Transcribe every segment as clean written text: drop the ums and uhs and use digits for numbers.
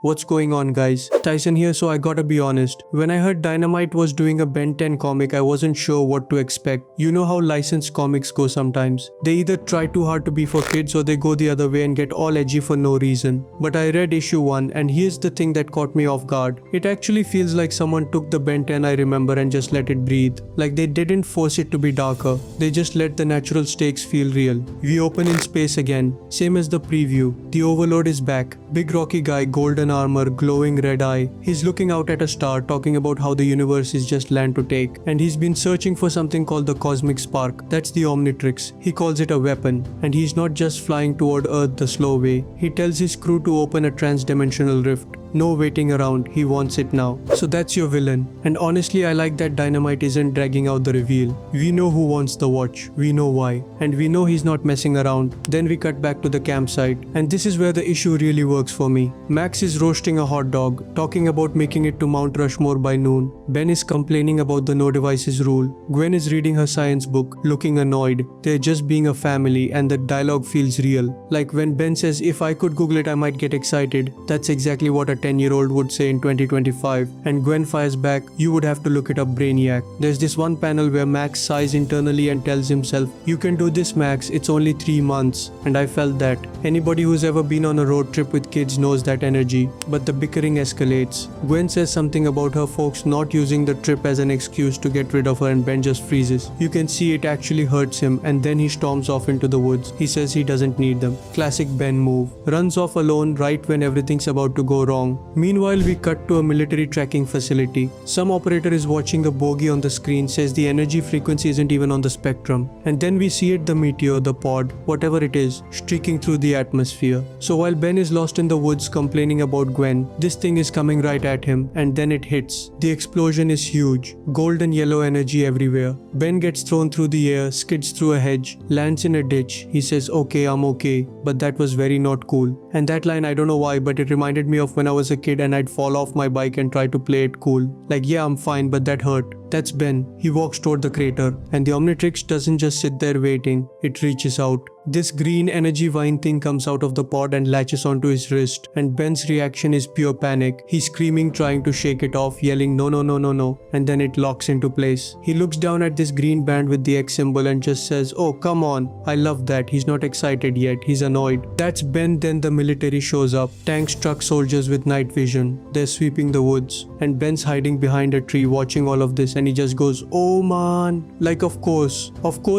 What's going on, guys? Tyson here. So I gotta be honest, when I heard Dynamite was doing a Ben 10 comic, I wasn't sure what to expect. You know how licensed comics go sometimes. They either try too hard to be for kids or they go the other way and get all edgy for no reason. But I read issue 1 and here's the thing that caught me off guard. It actually feels like someone took the Ben 10 I remember and just let it breathe. Like they didn't force it to be darker. They just let the natural stakes feel real. We open in space again, same as the preview. The Overlord is back. Big rocky guy, golden armor, glowing red eye. He's looking out at a star, talking about how the universe is just land to take. And he's been searching for something called the cosmic spark. That's the Omnitrix. He calls it a weapon. And he's not just flying toward Earth the slow way. He tells his crew to open a trans-dimensional rift. No waiting around, he wants it now. So that's your villain. And honestly, I like that Dynamite isn't dragging out the reveal. We know who wants the watch, we know why, and we know he's not messing around. Then we cut back to the campsite, and this is where the issue really works for me. Max is roasting a hot dog, talking about making it to Mount Rushmore by noon. Ben is complaining about the no devices rule. Gwen is reading her science book, looking annoyed. They're just being a family, and the dialogue feels real. Like when Ben says, if I could Google it I might get excited. That's exactly what a 10-year-old would say in 2025, and Gwen fires back, you would have to look it up, Brainiac. There's this one panel where Max sighs internally and tells himself, you can do this, Max, it's only 3 months. And I felt that. Anybody who's ever been on a road trip with kids knows that energy. But the bickering escalates. Gwen says something about her folks not using the trip as an excuse to get rid of her, and Ben just freezes. You can see it actually hurts him, and then he storms off into the woods. He says he doesn't need them. Classic Ben move. Runs off alone right when everything's about to go wrong. Meanwhile, we cut to a military tracking facility. Some operator is watching a bogey on the screen, says the energy frequency isn't even on the spectrum. And then we see it, the meteor, the pod, whatever it is, streaking through the atmosphere. So while Ben is lost in the woods complaining about Gwen, this thing is coming right at him, and then it hits. The explosion is huge. Gold and yellow energy everywhere. Ben gets thrown through the air, skids through a hedge, lands in a ditch. He says, okay, I'm okay. But that was very not cool. And that line, I don't know why, but it reminded me of when I was a kid and I'd fall off my bike and try to play it cool. Like, yeah, I'm fine, but that hurt. That's Ben. He walks toward the crater, and the Omnitrix doesn't just sit there waiting, it reaches out. This green energy vine thing comes out of the pod and latches onto his wrist, and Ben's reaction is pure panic. He's screaming, trying to shake it off, yelling no no no no no, and then it locks into place. He looks down at this green band with the X symbol and just says, oh come on. I love that. He's not excited yet, he's annoyed. That's Ben. Then the military shows up. Tanks, truck, soldiers with night vision. They're sweeping the woods, and Ben's hiding behind a tree watching all of this, and he just goes, oh man. Like of course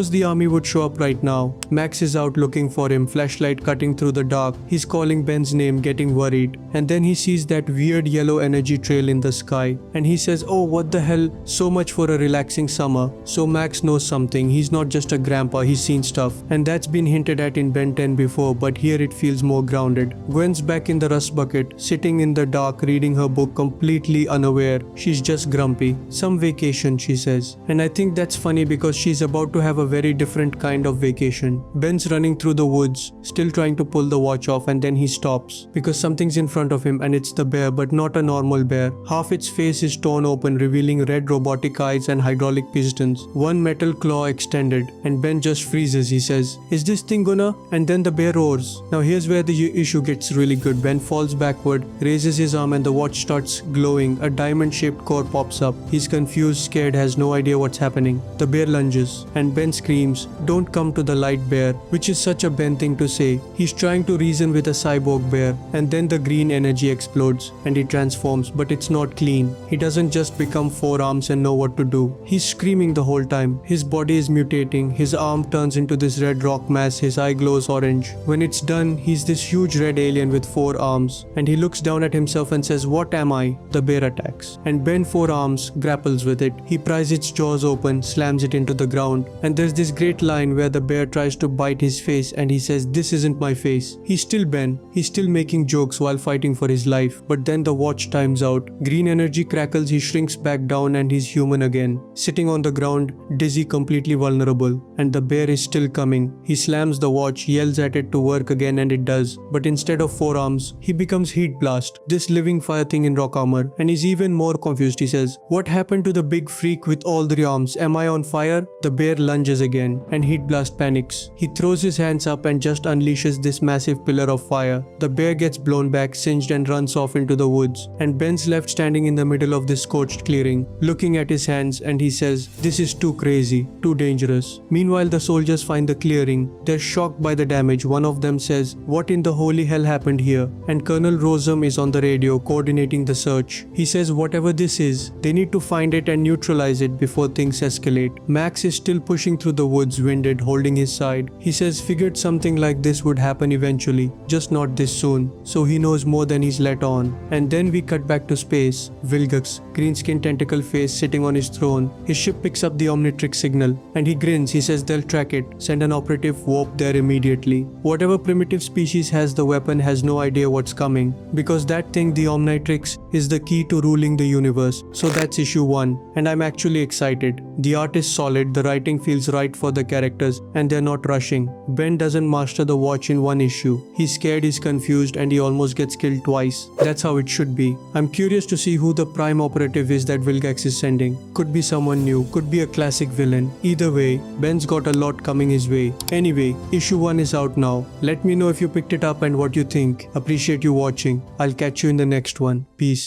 the army would show up right now. Max is out looking for him, flashlight cutting through the dark. He's calling Ben's name, getting worried, and then he sees that weird yellow energy trail in the sky, and he says, oh what the hell, so much for a relaxing summer. So Max knows something. He's not just a grandpa, he's seen stuff, and that's been hinted at in Ben 10 before, but here it feels more grounded. Gwen's back in the rust bucket, sitting in the dark reading her book, completely unaware. She's just grumpy. Some vacation, she says, and I think that's funny because she's about to have a very different kind of vacation. Ben's running through the woods, still trying to pull the watch off, and then he stops because something's in front of him, and it's the bear, but not a normal bear. Half its face is torn open, revealing red robotic eyes and hydraulic pistons, one metal claw extended, and Ben just freezes. He says, is this thing gonna? And then the bear roars. Now here's where the issue gets really good. Ben falls backward, raises his arm, and the watch starts glowing. A diamond-shaped core pops up. He's confused, scared, has no idea what's happening. The bear lunges, and Ben screams, don't come to the light, bear, which is such a Ben thing to say. He's trying to reason with a cyborg bear, and then the green energy explodes, and he transforms, but it's not clean. He doesn't just become 4 arms and know what to do. He's screaming the whole time. His body is mutating. His arm turns into this red rock mass. His eye glows orange. When it's done, he's this huge red alien with 4 arms, and he looks down at himself and says, what am I? The bear attacks, and Ben 4 arms grapples with it. He pries its jaws open, slams it into the ground, and there's this great line where the bear tries to bite his face, and he says, this isn't my face. He's still Ben. He's still making jokes while fighting for his life. But then the watch times out. Green energy crackles. He shrinks back down, and he's human again, sitting on the ground, dizzy, completely vulnerable. And the bear is still coming. He slams the watch, yells at it to work again, and it does. But instead of 4 arms, he becomes Heat Blast, this living fire thing in rock armor. And he's even more confused. He says, what happened to the big freak with all 3 arms? Am I on fire? The bear lunges again, and Heat Blast panics. He throws throws his hands up and just unleashes this massive pillar of fire. The bear gets blown back, singed, and runs off into the woods. And Ben's left standing in the middle of this scorched clearing, looking at his hands, and he says, "This is too crazy, too dangerous." Meanwhile, the soldiers find the clearing. They're shocked by the damage. One of them says, "What in the holy hell happened here?" And Colonel Rosum is on the radio coordinating the search. He says whatever this is, they need to find it and neutralize it before things escalate. Max is still pushing through the woods, winded, holding his side. He says figured something like this would happen eventually, just not this soon. So he knows more than he's let on. And then we cut back to space. Vilgax, green-skinned tentacle face, sitting on his throne. His ship picks up the Omnitrix signal and he grins. He says they'll track it, send an operative warp there immediately. Whatever primitive species has the weapon has no idea what's coming, because that thing, the Omnitrix, is the key to ruling the universe. So that's issue 1, and I'm actually excited. The art is solid, the writing feels right for the characters, and they're not rushing. Ben doesn't master the watch in one issue. He's scared, he's confused, and he almost gets killed twice. That's how it should be. I'm curious to see who the prime operative is that Vilgax is sending. Could be someone new, could be a classic villain. Either way, Ben's got a lot coming his way. Anyway, issue 1 is out now. Let me know if you picked it up and what you think. Appreciate you watching. I'll catch you in the next one. Peace.